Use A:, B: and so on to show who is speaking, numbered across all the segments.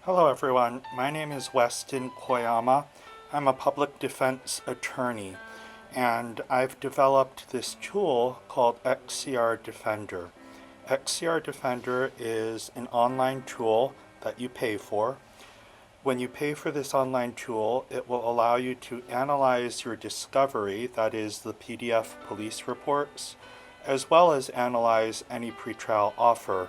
A: Hello everyone, my name is Weston Koyama. I'm a public defense attorney and I've developed this tool called XCR Defender. XCR Defender is an online tool that you pay for. When you pay for this online tool, it will allow you to analyze your discovery, that is the PDF police reports, as well as analyze any pretrial offer.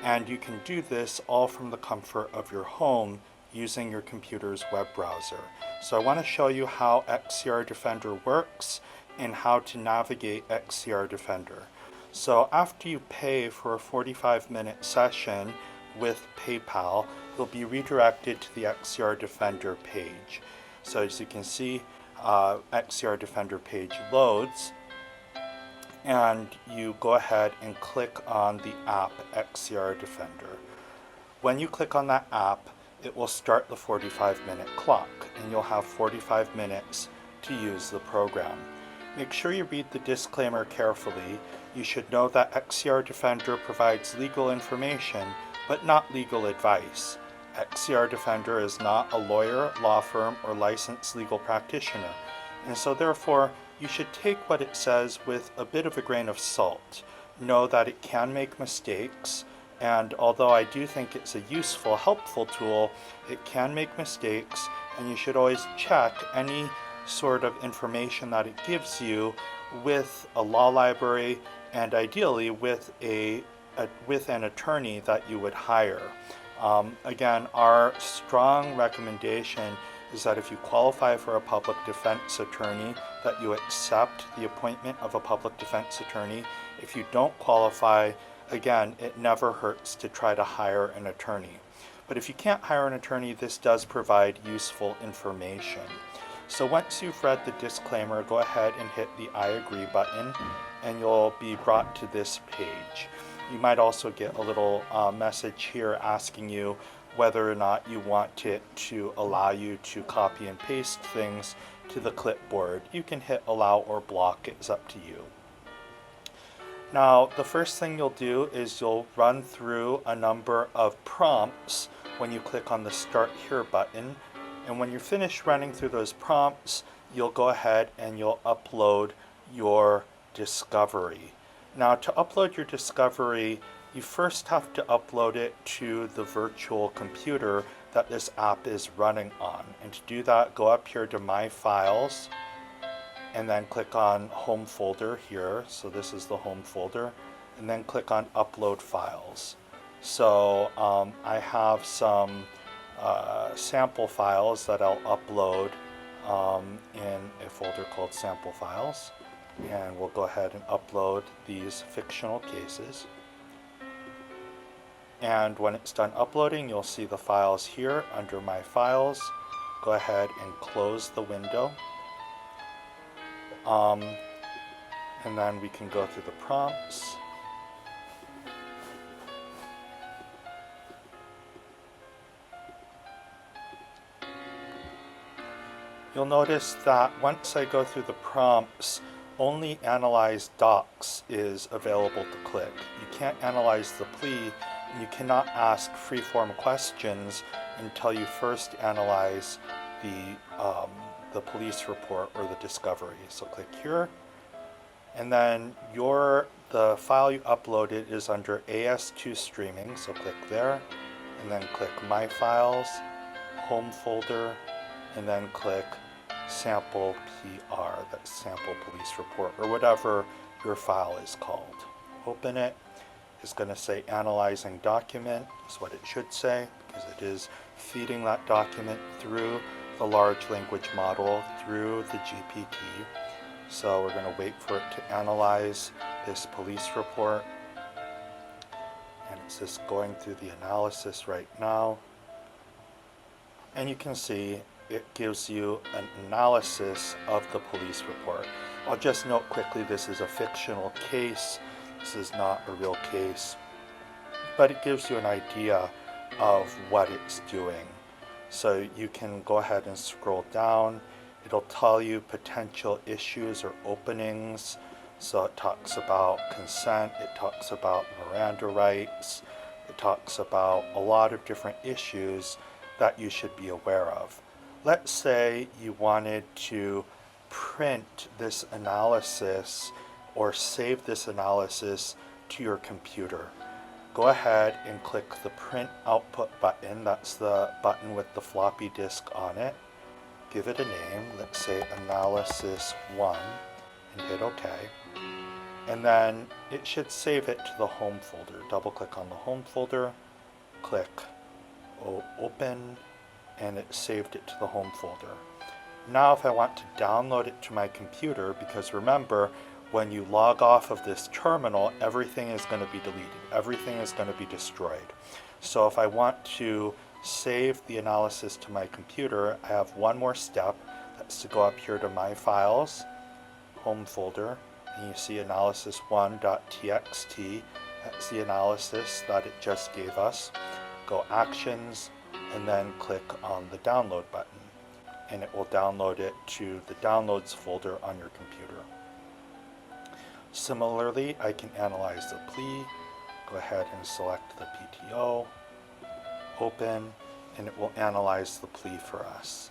A: And you can do this all from the comfort of your home using your computer's web browser. So I want to show you how XCR Defender works and how to navigate XCR Defender. So after you pay for a 45-minute session with PayPal, you'll be redirected to the XCR Defender page. So as you can see, XCR Defender page loads, and you go ahead and click on the app XCR Defender. When you click on that app, it will start the 45-minute clock, and you'll have 45 minutes to use the program. Make sure you read the disclaimer carefully. You should know that XCR Defender provides legal information, but not legal advice. XCR Defender is not a lawyer, law firm, or licensed legal practitioner, and so therefore you should take what it says with a bit of a grain of salt. Know that it can make mistakes, and although I do think it's a useful, helpful tool, it can make mistakes, and you should always check any sort of information that it gives you with a law library and ideally with an attorney that you would hire. Again, our strong recommendation is that if you qualify for a public defense attorney, that you accept the appointment of a public defense attorney. If you don't qualify, again, it never hurts to try to hire an attorney. But if you can't hire an attorney, this does provide useful information. So once you've read the disclaimer, go ahead and hit the I agree button, and you'll be brought to this page. You might also get a little message here asking you whether or not you want it to allow you to copy and paste things to the clipboard. You can hit allow or block, it's up to you. Now, the first thing you'll do is you'll run through a number of prompts when you click on the Start Here button. And when you're finished running through those prompts, you'll go ahead and you'll upload your discovery. Now, to upload your discovery, you first have to upload it to the virtual computer that this app is running on. And to do that, go up here to My Files, and then click on Home Folder here. So this is the home folder. And then click on Upload Files. So I have some sample files that I'll upload in a folder called Sample Files. And we'll go ahead and upload these fictional cases. And when it's done uploading, you'll see the files here under My Files. Go ahead and close the window. And then we can go through the prompts. You'll notice that once I go through the prompts, only Analyze Docs is available to click. You can't analyze the plea, and you cannot ask free-form questions until you first analyze the police report or the discovery. So click here, and then the file you uploaded is under AS2 streaming, so click there, and then click My Files, Home Folder, and then click Sample PR, that's Sample Police Report, or whatever your file is called. Open it. It's going to say Analyzing Document, is what it should say, because it is feeding that document through the large language model, through the GPT. So we're going to wait for it to analyze this police report. And it's just going through the analysis right now. And you can see it gives you an analysis of the police report. I'll just note quickly, this is a fictional case. This is not a real case, but it gives you an idea of what it's doing. So you can go ahead and scroll down. It'll tell you potential issues or openings. So it talks about consent, it talks about Miranda rights, it talks about a lot of different issues that you should be aware of. Let's say you wanted to print this analysis or save this analysis to your computer. Go ahead and click the Print Output button. That's the button with the floppy disk on it. Give it a name, let's say Analysis 1, and hit OK. And then it should save it to the home folder. Double click on the home folder, click Open, and it saved it to the home folder. Now if I want to download it to my computer, because remember, when you log off of this terminal, everything is going to be deleted. Everything is going to be destroyed. So if I want to save the analysis to my computer, I have one more step. That's to go up here to My Files, Home Folder, and you see analysis1.txt. That's the analysis that it just gave us. Go Actions, and then click on the Download button, and it will download it to the Downloads folder on your computer. Similarly, I can analyze the plea. Go ahead and select the PTO, open, and it will analyze the plea for us.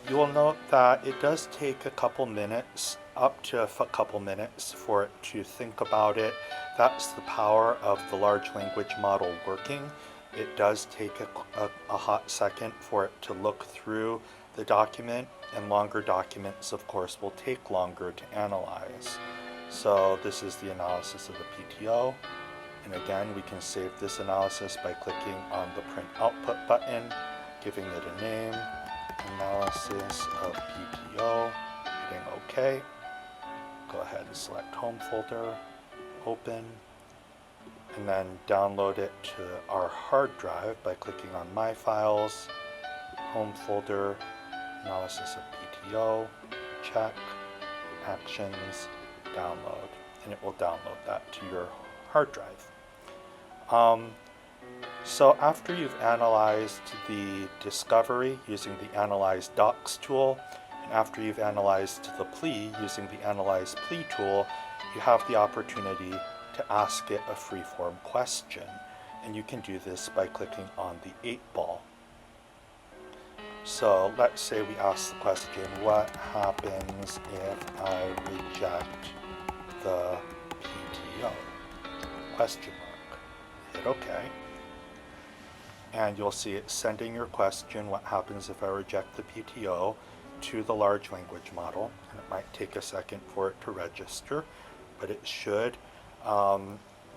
A: You will note that it does take a couple minutes, up to a couple minutes, for it to think about it. That's the power of the large language model working. It does take a hot second for it to look through the document, and longer documents, of course, will take longer to analyze. So this is the analysis of the PTO. And again, we can save this analysis by clicking on the Print Output button, giving it a name, Analysis of PTO, hitting OK. Go ahead and select Home Folder, Open, and then download it to our hard drive by clicking on My Files, Home Folder, Analysis of PTO, check, Actions, Download, and it will download that to your hard drive. So after you've analyzed the discovery using the Analyze Docs tool, and after you've analyzed the plea using the Analyze Plea tool, you have the opportunity to ask it a free-form question. And you can do this by clicking on the 8-ball. So let's say we ask the question, what happens if I reject the PTO? Question mark. Hit OK. And you'll see it sending your question, what happens if I reject the PTO, to the large language model. And it might take a second for it to register, but it should.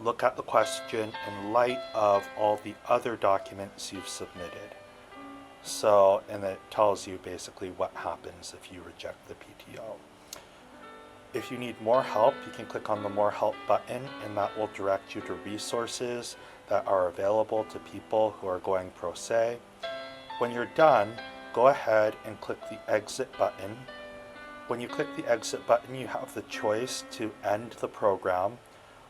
A: Look at the question in light of all the other documents you've submitted. So, and it tells you basically what happens if you reject the PTO. If you need more help, you can click on the More Help button, and that will direct you to resources that are available to people who are going pro se. When you're done, go ahead and click the Exit button. When you click the Exit button, you have the choice to end the program,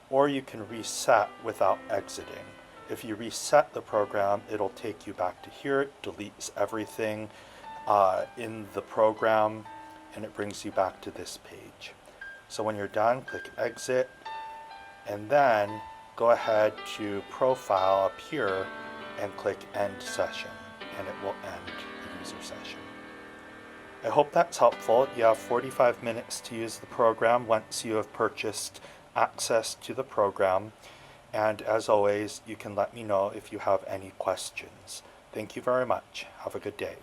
A: or you can reset without exiting. If you reset the program, it'll take you back to here. It deletes everything in the program, and it brings you back to this page. So when you're done, click Exit, and then go ahead to Profile up here and click End Session, and it will end the user session. I hope that's helpful. You have 45 minutes to use the program once you have purchased access to the program. And as always, you can let me know if you have any questions. Thank you very much. Have a good day.